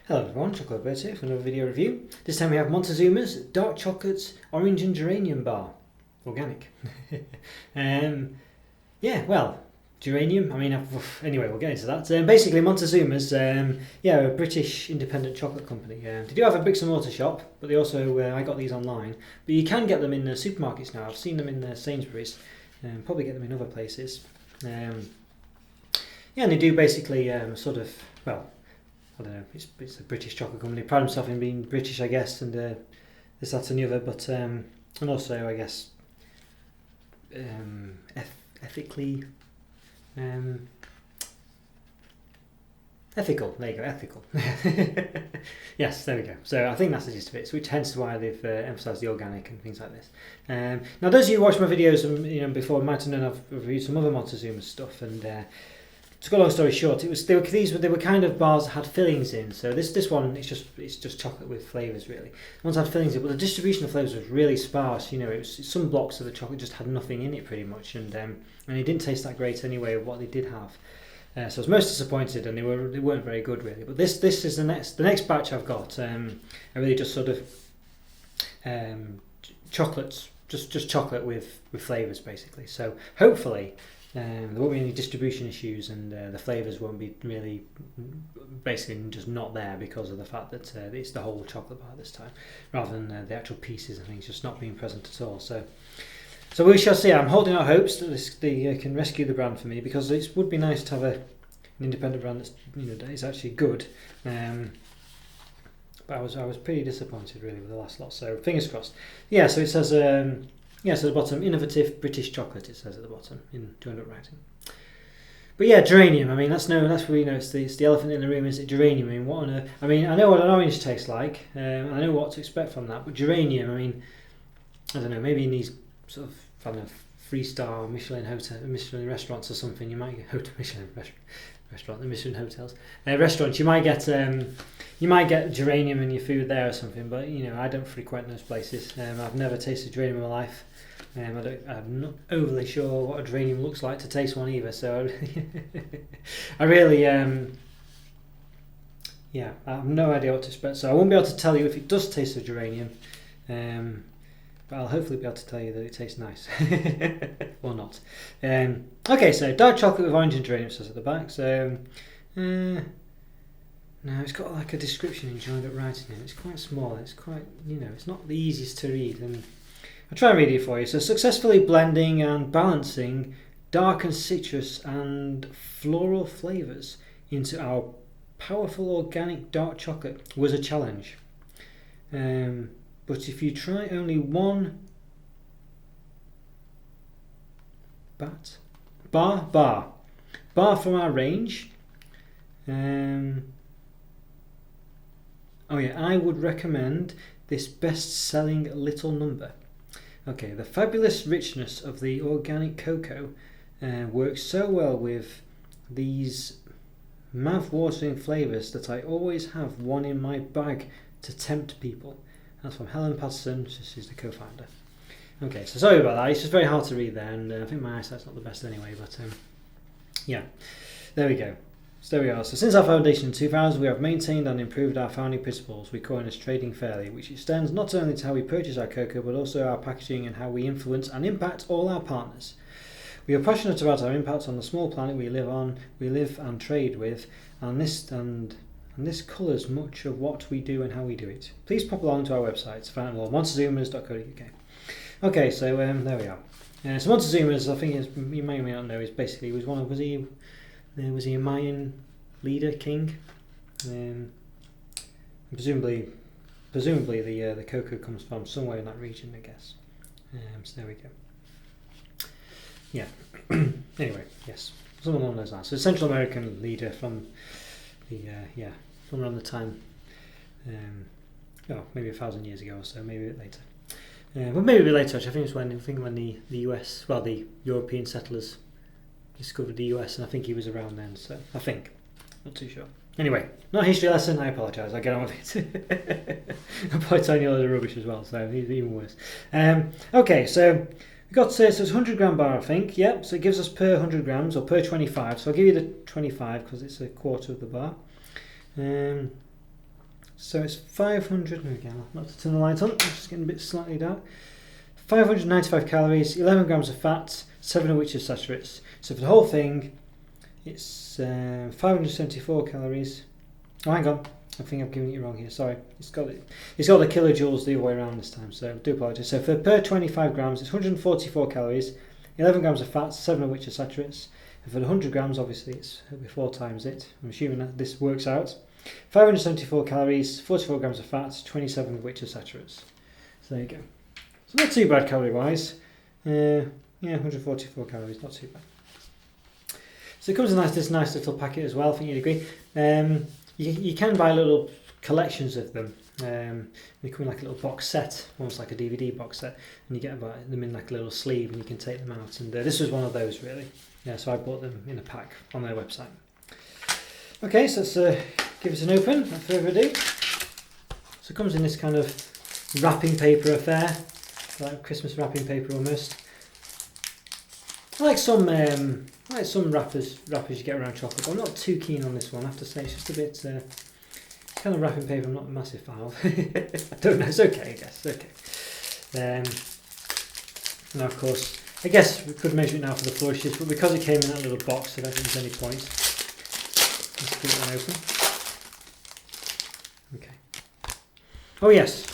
Hello everyone, Chocolo Roberto here for another video review. This time we have Montezuma's Dark Chocolate Orange and Geranium Bar. Organic. Yeah, well, Geranium, anyway, we'll get into that. Basically, Montezuma's, a British independent chocolate company. They do have a bricks and mortar shop, but they also, I got these online. But you can get them in the supermarkets now. I've seen them in Sainsbury's, probably get them in other places. And they do basically I don't know, it's a British chocolate company. Pride themselves in being British, I guess, and this, that and the other, but, and also, I guess, ethically, ethical, there you go, ethical. Yes, there we go. So I think that's the gist of it, which hence why they've emphasised the organic and things like this. Now those of you who watch my videos before might have known I've reviewed some other Montezuma stuff, and to go long story short, they were kind of bars that had fillings in. So this one it's just chocolate with flavours really. Ones had fillings in, but the distribution of flavours was really sparse. It was some blocks of the chocolate just had nothing in it pretty much, and it didn't taste that great anyway of what they did have. So I was most disappointed, and they weren't very good really. But this is the next batch I've got. I really just sort of chocolates, just chocolate with flavours basically. So hopefully. There won't be any distribution issues, and the flavours won't be really basically just not there because of the fact that it's the whole chocolate bar this time rather than the actual pieces and things just not being present at all. So we shall see. I'm holding out hopes that they can rescue the brand for me, because it would be nice to have an independent brand that's that is actually good. But I was pretty disappointed really with the last lot. So fingers crossed. Yeah. So it says. So at the bottom, innovative British chocolate, it says at the bottom in joined up writing. But yeah, geranium, that's really, it's the elephant in the room, is it geranium? What on earth? I know what an orange tastes like, I know what to expect from that, but geranium, I don't know, maybe in these sort of, 3-star Michelin restaurants or something, you might go to Michelin restaurant, the Michelin hotels, restaurants, you might get geranium in your food there or something, but I don't frequent those places. I've never tasted geranium in my life. I'm not overly sure what a geranium looks like to taste one either, so I really I have no idea what to expect, so I won't be able to tell you if it does taste of geranium, but I'll hopefully be able to tell you that it tastes nice or not. Okay, so dark chocolate with orange and geranium says at the back. So no, it's got like a description in joined up writing in it. It's quite small, it's quite, it's not the easiest to read, and I'll try and read it for you. So successfully blending and balancing dark and citrus and floral flavours into our powerful organic dark chocolate was a challenge. But if you try only one bar from our range, I would recommend this best-selling little number. Okay, the fabulous richness of the organic cocoa works so well with these mouth-watering flavours that I always have one in my bag to tempt people. That's from Helen Patterson, she's the co-founder. Okay, so sorry about that, it's just very hard to read there, and I think my eyesight's not the best anyway, but yeah, there we go. So there we are. So since our foundation in 2000, we have maintained and improved our founding principles we coin as trading fairly, which extends not only to how we purchase our cocoa, but also our packaging and how we influence and impact all our partners. We are passionate about our impact on the small planet we live and trade with, and this colours much of what we do and how we do it. Please pop along to our website to find more, montezumas.co.uk. Okay, so there we are. So Montezuma's, I think you may or may not know, was he a Mayan leader, king? Presumably the cocoa comes from somewhere in that region, I guess. So there we go. Yeah. Anyway, yes, someone along those lines. So Central American leader from from around the time, maybe 1,000 years ago or so, maybe a bit later. But maybe a bit later. Actually, I think when the US, the European settlers discovered the US, and I think he was around then. So I think, not too sure. Anyway, not a history lesson. I apologise. I'll get on with it. I'm probably telling you a lot of rubbish as well, so it's even worse. Okay, so we got so it's 100 gram bar, I think. Yep. So it gives us per 100 grams or per 25. So I'll give you the 25 because it's a quarter of the bar. So it's 500, again, not to turn the light on, it's just getting a bit slightly dark. 595 calories, 11 grams of fat, 7 of which are saturates. So for the whole thing, it's 574 calories. Oh, hang on, I think I've given it wrong here, sorry. It's got the kilojoules the other way around this time, so I do apologise. So for per 25 grams, it's 144 calories, 11 grams of fat, 7 of which are saturates. And for the 100 grams, obviously, it'll be 4 times it. I'm assuming that this works out. 574 calories, 44 grams of fat, 27 of which are saturates. So there you go. So not too bad calorie-wise. Yeah, 144 calories, not too bad. So it comes in this nice little packet as well, I think you'd agree. You can buy little collections of them. They come in like a little box set, almost like a DVD box set, and you get them in like a little sleeve and you can take them out. And this was one of those really. Yeah, so I bought them in a pack on their website. Okay, so let's give it an open, without further ado. So it comes in this kind of wrapping paper affair, like Christmas wrapping paper almost. I like some wrappers you get around chocolate, but I'm not too keen on this one, I have to say. It's just a bit kind of wrapping paper I'm not a massive fan of. I don't know, it's okay, I guess, it's okay. Now of course, I guess we could measure it now for the flourishes, but because it came in that little box, I don't think there's any point. Let's get one open. Okay. Oh yes,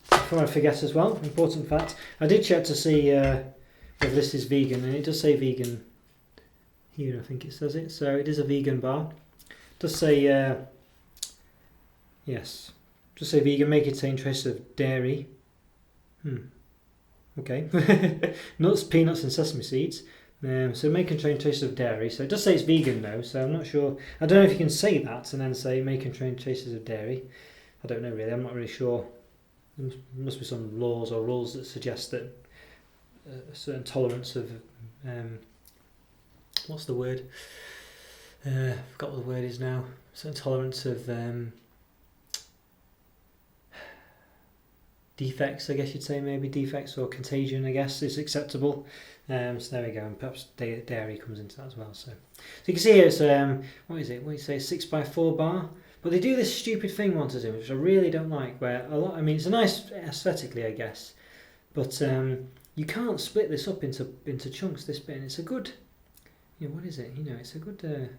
before I forget as well, important fact, I did check to see if this is vegan, and it does say vegan here, I think it says it, so it is a vegan bar. It does say, yes, just say vegan, may contain traces of dairy. Okay. Nuts, peanuts and sesame seeds. So may contain traces of dairy. So it does say it's vegan though, so I'm not sure. I don't know if you can say that and then say may contain traces of dairy. I don't know really, I'm not really sure. There must be some laws or rules that suggest that a certain tolerance of, what's the word? I forgot what the word is now. Certain tolerance of defects, I guess you'd say, maybe defects or contagion, I guess, is acceptable. So there we go, and perhaps dairy comes into that as well. So you can see here it's what is it? What do you say? 6x4 bar. But they do this stupid thing Montezuma, which I really don't like. Where a lot, I mean, it's a nice aesthetically, I guess, but you can't split this up into chunks. This bit, and it's a good, what is it? It's a good.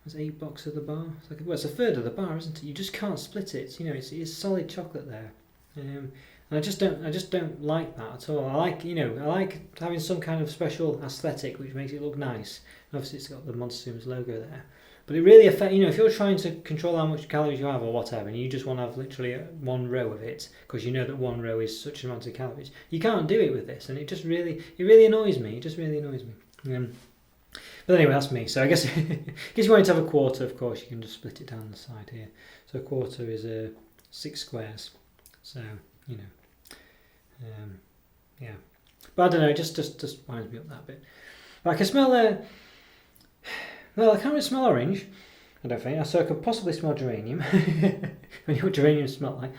It's 8 blocks of the bar. It's like, well, it's a third of the bar, isn't it? You just can't split it. It's solid chocolate there. And I just don't like that at all. I like having some kind of special aesthetic which makes it look nice. And obviously it's got the Montezuma's logo there, but it really affects. If you're trying to control how much calories you have or whatever, and you just want to have literally one row of it because you know that one row is such an amount of calories, you can't do it with this, and it really annoys me. It just really annoys me. But anyway, that's me. So I guess if you want to have a quarter, of course, you can just split it down the side here. So a quarter is 6 squares. So, yeah. But I don't know, it just winds me up that bit. But I can smell, well, I can't really smell orange, I don't think. So I could possibly smell geranium. I know what geranium smell like.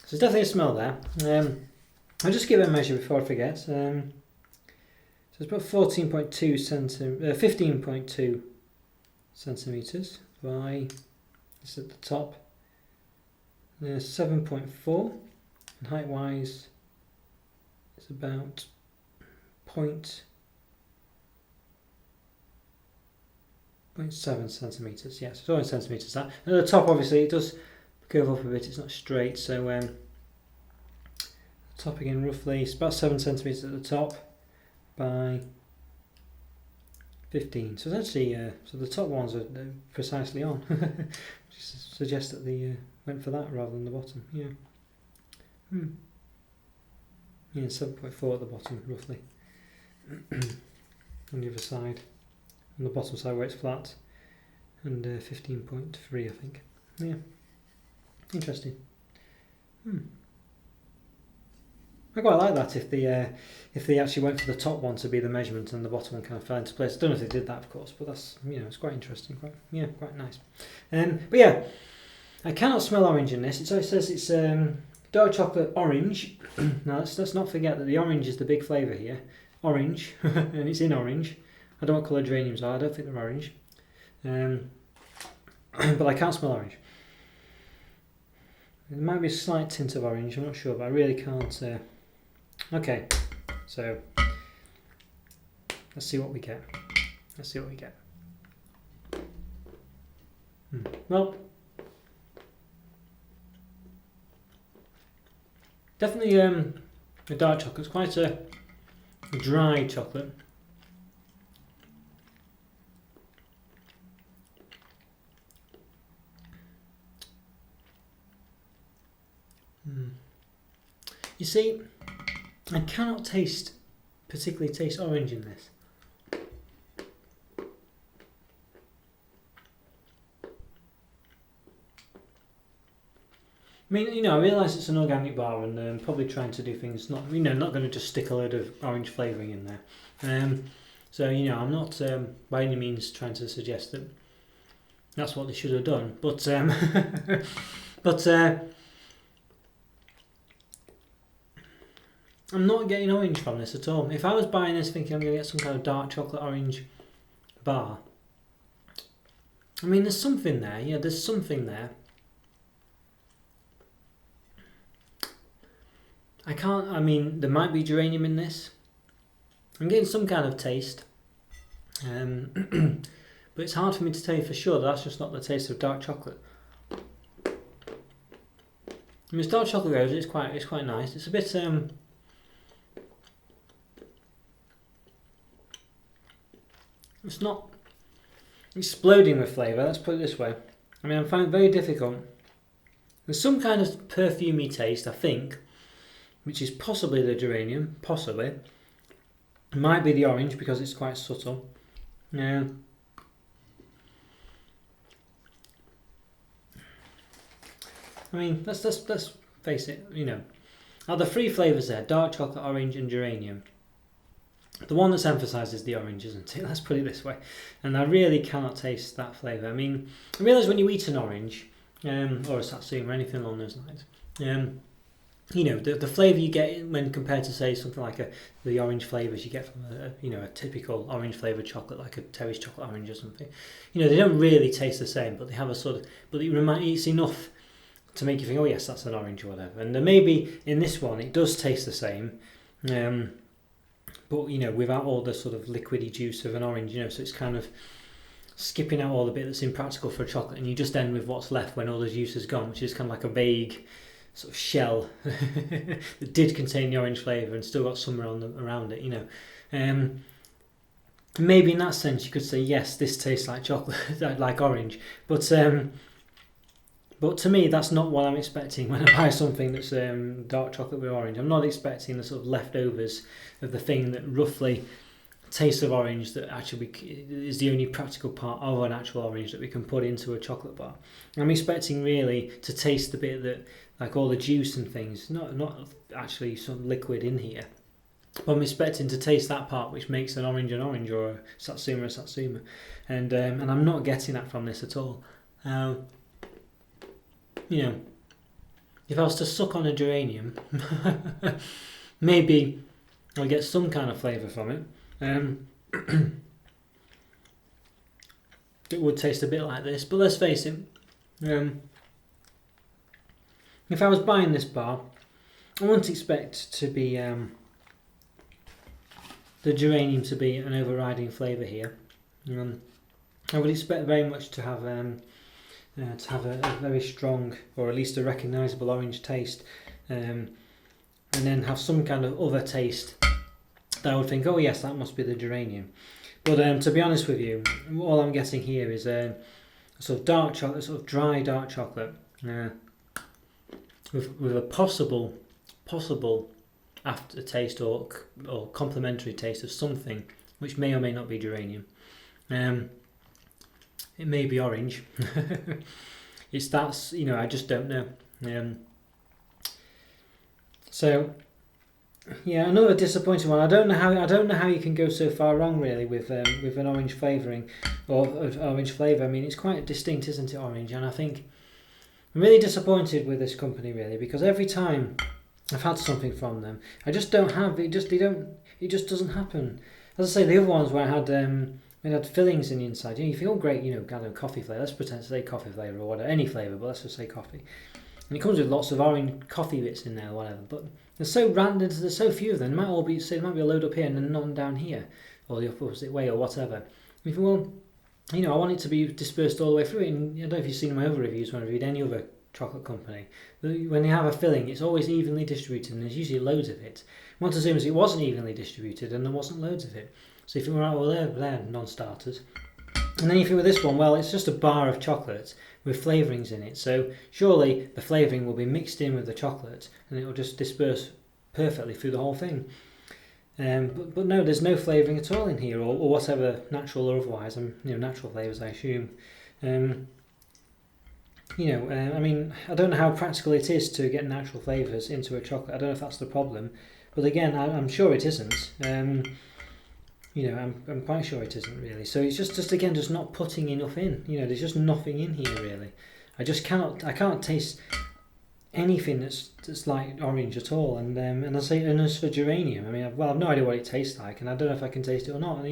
So there's definitely a smell there. I'll just give it a measure before I forget. So it's about 15.2 centimetres by, it's at the top. 7.4, and height wise it's about 0.7 centimetres. Yes, it's all in centimetres that. And at the top obviously it does curve up a bit, it's not straight, so the top again roughly, it's about 7 centimetres at the top by 15. So it's actually, so the top ones are precisely on, which suggests that the went for that rather than the bottom. Yeah. Yeah, 7.4 at the bottom roughly. On the other side, on the bottom side where it's flat, and 15.3 I think. Yeah. Interesting. I quite like that if they actually went for the top one to be the measurement and the bottom one kind of fell into place. I don't know if they did that, of course, but that's it's quite interesting, quite nice. But yeah, I cannot smell orange in this. It says it's dark chocolate orange. Now let's not forget that the orange is the big flavour here. Orange, and it's in orange. I don't know what colour geraniums are. I don't think they're orange. But I can't smell orange. There might be a slight tint of orange, I'm not sure, but I really can't. Okay, so let's see what we get. Well, definitely a dark chocolate. It's quite a dry chocolate. You see, I cannot particularly taste orange in this. I mean, I realise it's an organic bar and probably trying to do things not going to just stick a load of orange flavouring in there. So I'm not by any means trying to suggest that that's what they should have done, but I'm not getting orange from this at all. If I was buying this thinking I'm going to get some kind of dark chocolate orange bar, I mean, there's something there. Yeah, there's something there. I mean, there might be geranium in this. I'm getting some kind of taste. But it's hard for me to tell you for sure that that's just not the taste of dark chocolate. I mean, as dark chocolate goes, it's quite nice. It's a bit it's not exploding with flavour, let's put it this way. I mean, I find it very difficult. There's some kind of perfumey taste, I think, which is possibly the geranium, possibly. It might be the orange because it's quite subtle. I mean, let's face it, are the three flavours there, dark chocolate, orange and geranium. The one that's emphasised is the orange, isn't it? Let's put it this way. And I really cannot taste that flavour. I mean, I realise when you eat an orange, or a satsuma or anything along those lines, the flavour you get when compared to, say, something like the orange flavours you get from a typical orange flavoured chocolate, like a Terry's chocolate orange or something, they don't really taste the same, but they have a sort of, but it's enough to make you think, oh yes, that's an orange or whatever. And then maybe in this one it does taste the same, but without all the sort of liquidy juice of an orange, so it's kind of skipping out all the bit that's impractical for a chocolate, and you just end with what's left when all the juice is gone, which is kind of like a vague sort of shell that did contain the orange flavour and still got some around it, Maybe in that sense you could say, yes, this tastes like chocolate, like orange, but to me that's not what I'm expecting when I buy something that's dark chocolate with orange. I'm not expecting the sort of leftovers of the thing that roughly tastes of orange that actually is the only practical part of an actual orange that we can put into a chocolate bar. I'm expecting really to taste the bit that, like all the juice and things, not actually some liquid in here. But I'm expecting to taste that part which makes an orange or a satsuma, and I'm not getting that from this at all. If I was to suck on a geranium, maybe I'll get some kind of flavour from it. It would taste a bit like this, but let's face it, if I was buying this bar, I wouldn't expect to be the geranium to be an overriding flavour here. I would expect very much to have a very strong, or at least a recognisable orange taste, and then have some kind of other taste that I would think, oh yes, that must be the geranium. But to be honest with you, all I'm getting here is a sort of dark chocolate, sort of dry dark chocolate, with a possible aftertaste or complementary taste of something which may or may not be geranium. It may be orange. I just don't know. So yeah, another disappointing one. I don't know how you can go so far wrong really with an orange flavouring or orange flavour. I mean, it's quite distinct, isn't it, orange? And I think I'm really disappointed with this company really, because every time I've had something from them, I just don't have it. It just doesn't happen. As I say, the other ones where I had it had fillings in the inside. You feel great, coffee flavour. Let's pretend to say coffee flavour or whatever, any flavour, but let's just say coffee. and it comes with lots of orange coffee bits in there or whatever. But there's so random, there's so few of them. There might all be, say, there might be a load up here and then none down here, or the opposite way, or whatever. And you think, well, you know, I want it to be dispersed all the way through. And I don't know if you've seen my other reviews when I reviewed any other chocolate company. When they have a filling, it's always evenly distributed, and there's usually loads of it. Montezuma's, it wasn't evenly distributed, and there wasn't loads of it. So if you were, well, they're non-starters. And then if you were this one, well, it's just a bar of chocolate with flavourings in it. So surely the flavouring will be mixed in with the chocolate, and it will just disperse perfectly through the whole thing. But no, there's no flavouring at all in here, or whatever, natural or otherwise. Natural flavours, I assume. I mean, I don't know how practical it is to get natural flavours into a chocolate. I don't know if that's the problem, but again, I'm sure it isn't. I'm quite sure it isn't really. So it's just not putting enough in. There's just nothing in here really. I can't taste anything that's like orange at all. And as for geranium, I mean, I've no idea what it tastes like, and I don't know if I can taste it or not.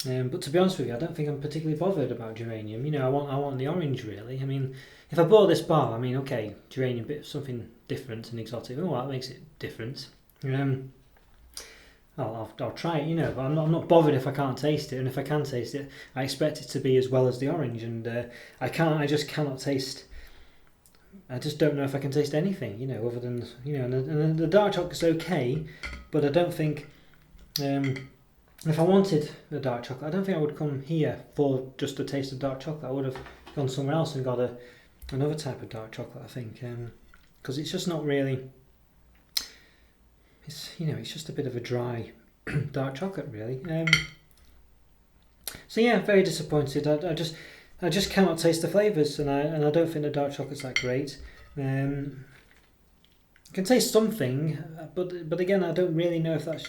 But to be honest with you, I don't think I'm particularly bothered about geranium. I want the orange really. I mean, if I bought this bar, I mean, okay, geranium, bit of something different and exotic. Oh, that makes it different. I'll try it, but I'm not bothered if I can't taste it. And if I can taste it, I expect it to be as well as the orange. And I just cannot taste. I just don't know if I can taste anything, other than And the dark chocolate's okay, but I don't think. If I wanted a dark chocolate, I don't think I would come here for just a taste of dark chocolate. I would have gone somewhere else and got another type of dark chocolate, I think, because it's just not really. It's just a bit of a dry dark chocolate, really. So yeah, very disappointed. I just cannot taste the flavours, and I don't think the dark chocolate's that great. I can taste something, but again, I don't really know if that's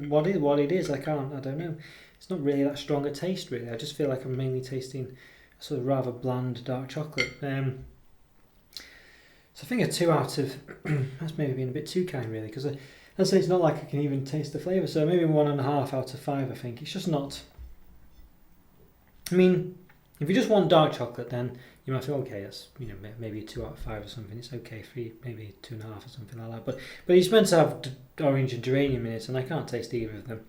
what it is. I don't know. It's not really that strong a taste, really. I just feel like I'm mainly tasting a sort of rather bland dark chocolate. So I think a 2 out of that's maybe being a bit too kind, really, because I say it's not like I can even taste the flavour. So maybe 1.5 out of 5. I think it's just not. I mean, if you just want dark chocolate, then you might feel okay. That's maybe a 2 out of 5 or something. It's okay. 3, maybe 2.5 or something like that. But it's meant to have orange and geranium in it, and I can't taste either of them.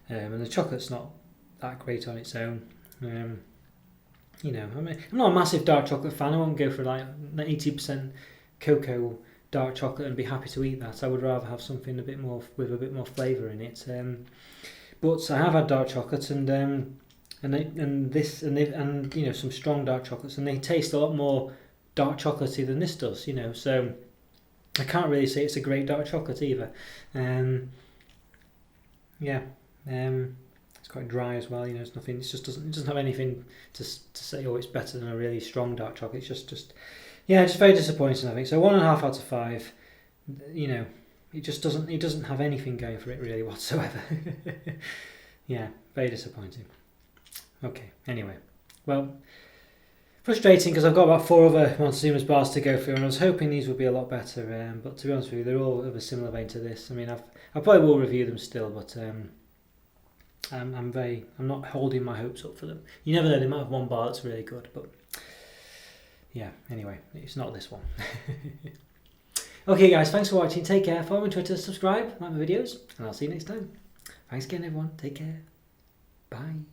And the chocolate's not that great on its own. I mean, I'm not a massive dark chocolate fan. I won't go for like 80% cocoa dark chocolate and be happy to eat that. I would rather have something with a bit more flavour in it. But I have had dark chocolate and some strong dark chocolates, and they taste a lot more dark chocolatey than this does. So I can't really say it's a great dark chocolate either. It's quite dry as well. It's nothing. It doesn't have anything to say. Oh, it's better than a really strong dark chocolate. It's just very disappointing, I think. So 1.5 out of 5. It just doesn't. It doesn't have anything going for it really whatsoever. Yeah, very disappointing. Okay. Anyway, well, frustrating because I've got about 4 other Montezuma's bars to go through, and I was hoping these would be a lot better. But to be honest with you, they're all of a similar vein to this. I mean, I probably will review them still, but I'm not holding my hopes up for them. You never know, they might have one bar that's really good, but yeah. Anyway, it's not this one. Okay, guys, thanks for watching. Take care. Follow me on Twitter, subscribe, like my videos, and I'll see you next time. Thanks again, everyone. Take care. Bye.